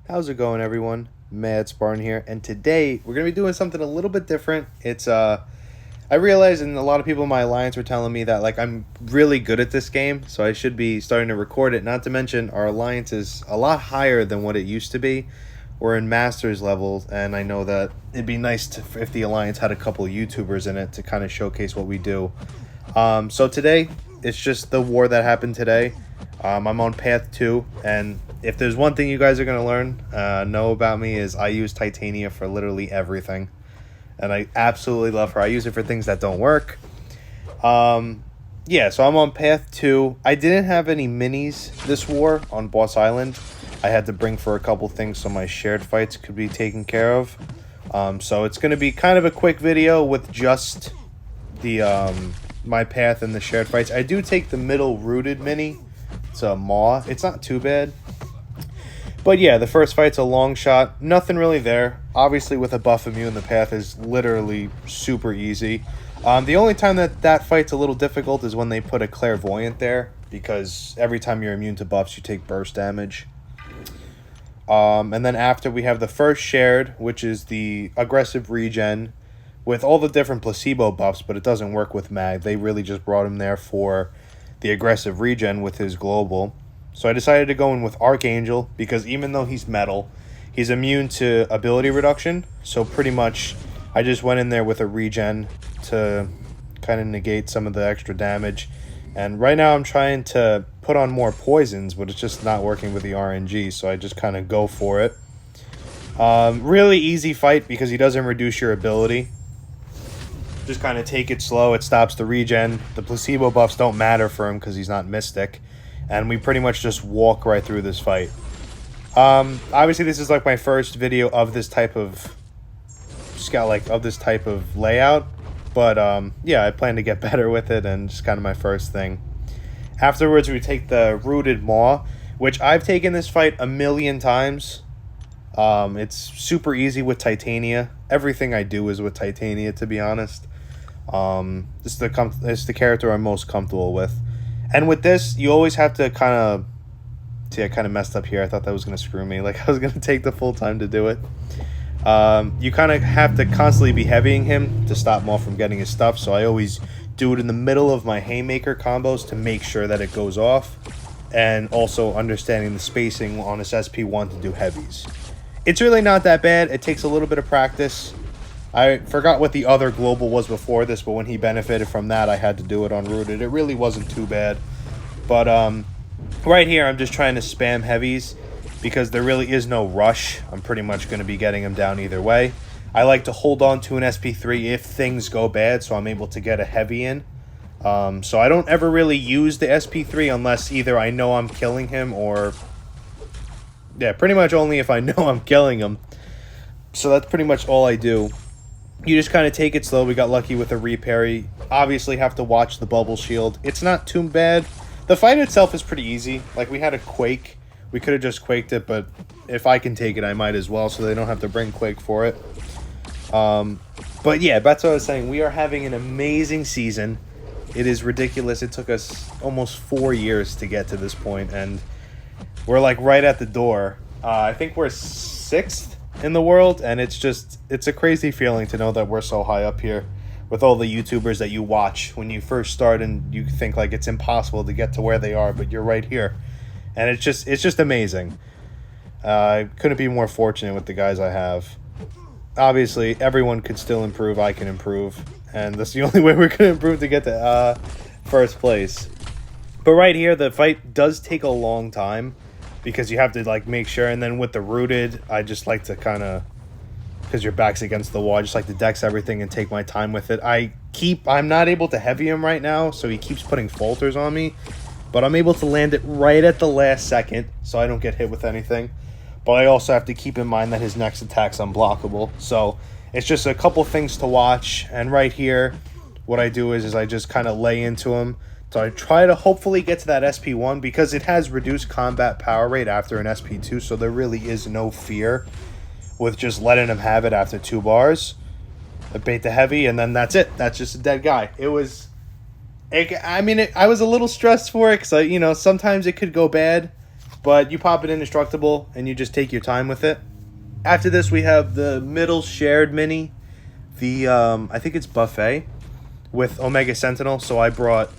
How's it going, everyone? Mad Spartan here, and today we're gonna be doing something a little bit different. I realized, and a lot of people in my alliance were telling me that I'm really good at this game, so I should be starting to record it. Not to mention, our alliance is a lot higher than what it used to be. We're in masters levels, and I know that it'd be nice if the alliance had a couple of YouTubers in it to kind of showcase what we do. So today it's just the war that happened today. I'm on path 2, and if there's one thing you guys are going to know about me is I use Titania for literally everything. And I absolutely love her. I use it for things that don't work. Yeah, so I'm on path 2. I didn't have any minis this war on Boss Island. I had to bring for a couple things so my shared fights could be taken care of. So it's going to be kind of a quick video with just the my path and the shared fights. I do take the middle rooted mini. It's a Maw. It's not too bad. But yeah, the first fight's a long shot. Nothing really there. Obviously, with a buff immune, the path is literally super easy. The only time that fight's a little difficult is when they put a clairvoyant there, because every time you're immune to buffs, you take burst damage. And then after, we have the first shared, which is the aggressive regen with all the different placebo buffs, but it doesn't work with Mag. They really just brought him there for the aggressive regen with his global. So I decided to go in with Archangel, because even though he's metal, he's immune to ability reduction. So pretty much I just went in there with a regen to kind of negate some of the extra damage. And right now I'm trying to put on more poisons, but it's just not working with the RNG, so I just kind of go for it. Really easy fight because he doesn't reduce your ability. Just kind of take it slow. It stops the regen. The placebo buffs don't matter for him because he's not Mystic. And we pretty much just walk right through this fight. Obviously, this is like my first video of this type of layout. But yeah, I plan to get better with it, and just kind of my first thing. Afterwards, we take the Rooted Maw, which I've taken this fight a million times. It's super easy with Titania. Everything I do is with Titania, to be honest. It's the character I'm most comfortable with. And with this, you always have to kind of... See, I kind of messed up here. I thought that was going to screw me. I was going to take the full time to do it. You kind of have to constantly be heavying him to stop Maw from getting his stuff. So I always do it in the middle of my Haymaker combos to make sure that it goes off. And also understanding the spacing on his SP1 to do heavies. It's really not that bad. It takes a little bit of practice. I forgot what the other global was before this, but when he benefited from that, I had to do it on Rooted. It really wasn't too bad. But right here, I'm just trying to spam heavies because there really is no rush. I'm pretty much going to be getting him down either way. I like to hold on to an SP3 if things go bad, so I'm able to get a heavy in. So I don't ever really use the SP3 unless either I know I'm killing him or... Yeah, pretty much only if I know I'm killing him. So that's pretty much all I do. You just kind of take it slow. We got lucky with a reparry. Obviously have to watch the bubble shield. It's not too bad. The fight itself is pretty easy. We had a Quake. We could have just Quaked it, but if I can take it, I might as well, so they don't have to bring Quake for it. But yeah, that's what I was saying. We are having an amazing season. It is ridiculous. It took us almost 4 years to get to this point, and we're right at the door. I think we're 6th in the world, and it's a crazy feeling to know that we're so high up here with all the YouTubers that you watch when you first start, and you think it's impossible to get to where they are, but you're right here. And it's just amazing. I couldn't be more fortunate with the guys I have. Obviously, everyone could still improve. I can improve, and that's the only way we're going to improve to get to first place. But right here, the fight does take a long time because you have to make sure. And then with the Rooted, I just like to kind of, because your back's against the wall, I just like to dex everything and take my time with it. I'm not able to heavy him right now, so he keeps putting falters on me. But I'm able to land it right at the last second, so I don't get hit with anything. But I also have to keep in mind that his next attack's unblockable. So it's just a couple things to watch. And right here, what I do is I just kind of lay into him. So I try to hopefully get to that SP1 because it has reduced combat power rate after an SP2, so there really is no fear with just letting him have it after 2 bars. I bait the heavy, and then that's it. That's just a dead guy. I was a little stressed for it because, sometimes it could go bad. But you pop it indestructible, and you just take your time with it. After this, we have the middle shared mini. The, I think it's Buffet with Omega Sentinel. So I brought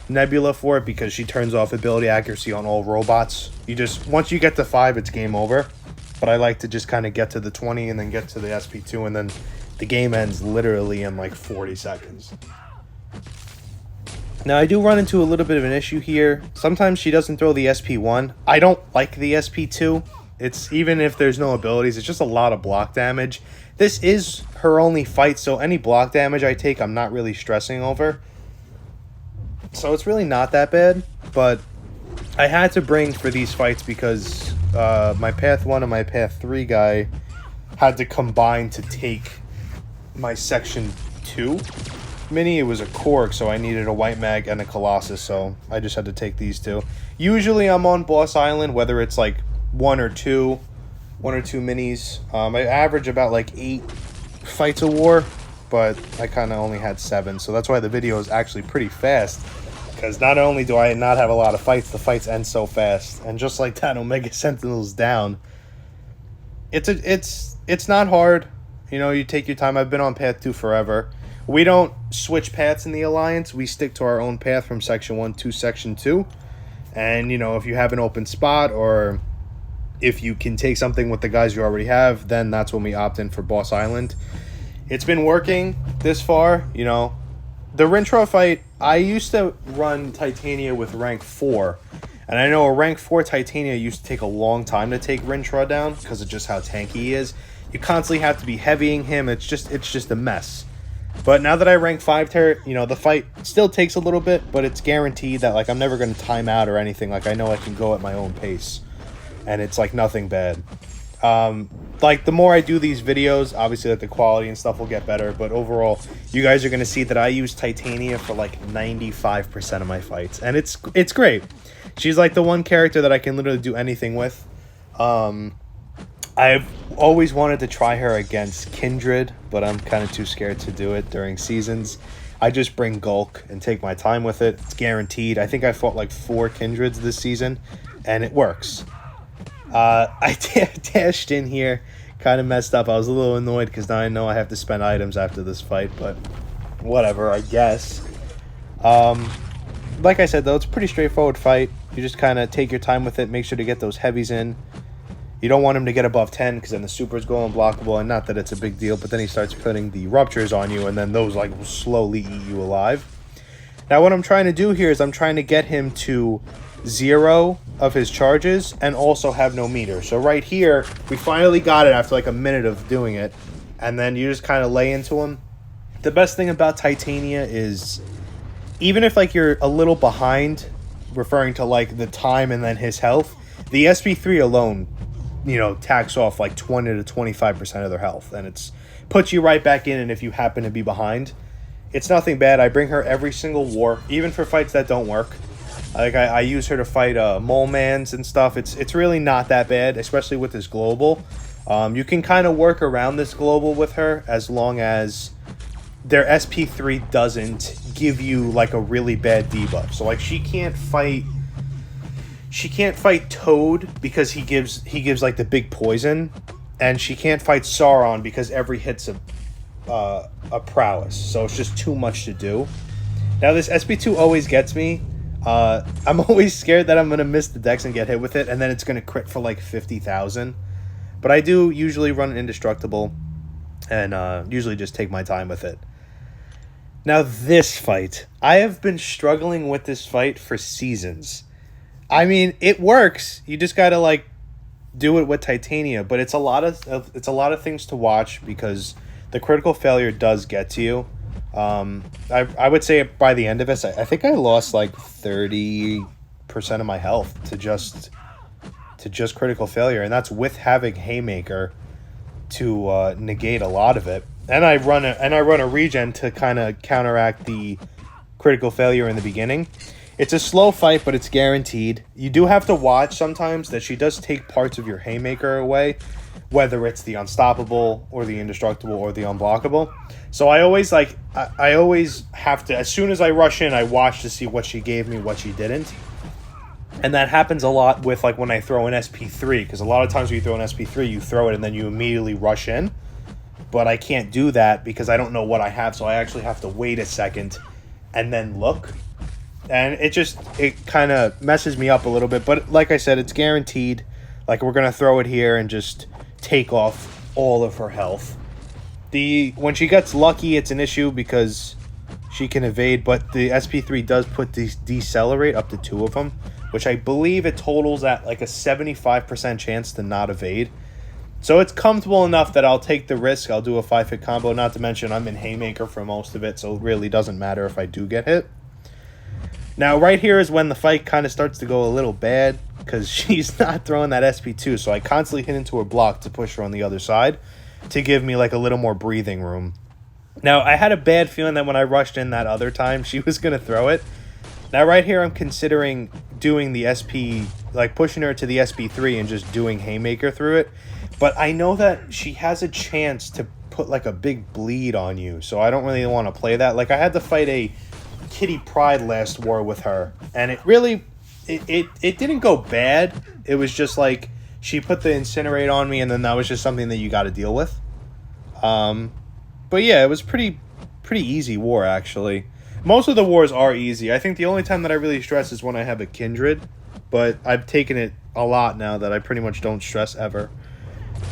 Nebula for it because she turns off ability accuracy on all robots. Once you get to 5, it's game over. But I like to just kind of get to the 20 and then get to the SP2, and then the game ends literally in like 40 seconds. Now, I do run into a little bit of an issue here. Sometimes she doesn't throw the SP1. I don't like the SP2. It's, even if there's no abilities, it's just a lot of block damage. This is her only fight, so any block damage I take, I'm not really stressing over. So it's really not that bad, but I had to bring for these fights because my Path 1 and my Path 3 guy had to combine to take my Section 2 mini. It was a Korg, so I needed a White Mag and a Colossus, so I just had to take these two. Usually I'm on Boss Island, whether it's like one or two minis. I average about like 8 fights a war, but I kind of only had 7, so that's why the video is actually pretty fast, because not only do I not have a lot of fights, the fights end so fast. And just like that, Omega Sentinel's down. It's not hard. You know, you take your time. I've been on Path 2 forever. We don't switch paths in the Alliance. We stick to our own path from Section 1 to Section 2. And, you know, if you have an open spot or if you can take something with the guys you already have, then that's when we opt in for Boss Island. It's been working this far, you know. The Rintrah fight, I used to run Titania with rank 4. And I know a rank 4 Titania used to take a long time to take Rintrah down because of just how tanky he is. You constantly have to be heavying him. It's just a mess. But now that I rank 5 you know, the fight still takes a little bit, but it's guaranteed that, like, I'm never going to time out or anything. Like, I know I can go at my own pace. And it's, like, nothing bad. Like, the more I do these videos, obviously, like, the quality and stuff will get better. But overall, you guys are going to see that I use Titania for, like, 95% of my fights. And it's great. She's, like, the one character that I can literally do anything with. I've always wanted to try her against Kindred, but I'm kind of too scared to do it during seasons. I just bring Gulk and take my time with it. It's guaranteed. I think I fought like 4 Kindreds this season, and it works. I dashed in here, kind of messed up. I was a little annoyed because now I know I have to spend items after this fight, but whatever, I guess. Like I said, though, it's a pretty straightforward fight. You just kind of take your time with it, make sure to get those heavies in. You don't want him to get above 10 because then the supers go unblockable, and not that it's a big deal, but then he starts putting the ruptures on you, and then those like will slowly eat you alive. Now what I'm trying to do here is I'm trying to get him to 0 of his charges and also have no meter. So right here, we finally got it after like a minute of doing it, and then you just kind of lay into him. The best thing about Titania is even if like you're a little behind, referring to like the time and then his health, the SP3 alone, you know, tacks off like 20 to 25% of their health, and it's puts you right back in. And if you happen to be behind, it's nothing bad. I bring her every single war, even for fights that don't work. Like I use her to fight mole mans and stuff. It's really not that bad, especially with this global. You can kind of work around this global with her as long as their SP3 doesn't give you like a really bad debuff. So like she can't fight Toad because he gives like the big poison, and she can't fight Sauron because every hit's a prowess. So it's just too much to do. Now this SP2 always gets me. I'm always scared that I'm gonna miss the dex and get hit with it, and then it's gonna crit for like 50,000. But I do usually run indestructible, and usually just take my time with it. Now this fight, I have been struggling with this fight for seasons. I mean, it works. You just gotta like do it with Titania, but it's a lot of things to watch because the critical failure does get to you. I would say by the end of it, I think I lost like 30% of my health to just critical failure, and that's with having Haymaker to negate a lot of it. And I run a regen to kind of counteract the critical failure in the beginning. It's a slow fight, but it's guaranteed. You do have to watch sometimes that she does take parts of your Haymaker away, whether it's the unstoppable or the indestructible or the unblockable. So I always have to, as soon as I rush in, I watch to see what she gave me, what she didn't. And that happens a lot with, like, when I throw an SP3, because a lot of times when you throw an SP3, you throw it and then you immediately rush in. But I can't do that because I don't know what I have, so I actually have to wait a second and then look. And it kind of messes me up a little bit. But like I said, it's guaranteed. Like, we're going to throw it here and just take off all of her health. When she gets lucky, it's an issue because she can evade, but the SP3 does put the decelerate up to 2 of them, which I believe it totals at like a 75% chance to not evade. So it's comfortable enough that I'll take the risk. I'll do a 5-hit combo, not to mention I'm in Haymaker for most of it, so it really doesn't matter if I do get hit. Now, right here is when the fight kind of starts to go a little bad, because she's not throwing that SP2, so I constantly hit into her block to push her on the other side to give me like a little more breathing room. Now, I had a bad feeling that when I rushed in that other time, she was going to throw it. Now, right here, I'm considering doing the SP, like pushing her to the SP3 and just doing Haymaker through it. But I know that she has a chance to put like a big bleed on you, so I don't really want to play that. Like, I had to fight a Kitty Pryde last war with her, and it really, it didn't go bad. It was just like she put the Incinerate on me, and then that was just something that you got to deal with. But yeah, it was pretty easy war, actually. Most of the wars are easy. I think the only time that I really stress is when I have a Kindred, but I've taken it a lot now that I pretty much don't stress ever.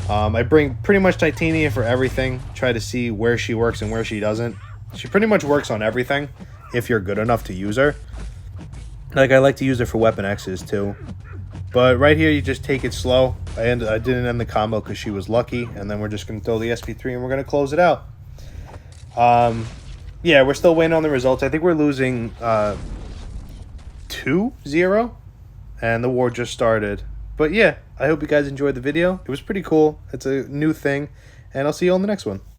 I bring pretty much Titania for everything, try to see where she works and where she doesn't. She pretty much works on everything, if you're good enough to use her. Like, I like to use her for Weapon X's, too. But right here, you just take it slow. I didn't end the combo because she was lucky, and then we're just going to throw the SP3 and we're going to close it out. Yeah, we're still waiting on the results. I think we're losing 2-0, and the war just started. But yeah, I hope you guys enjoyed the video. It was pretty cool. It's a new thing, and I'll see you on the next one.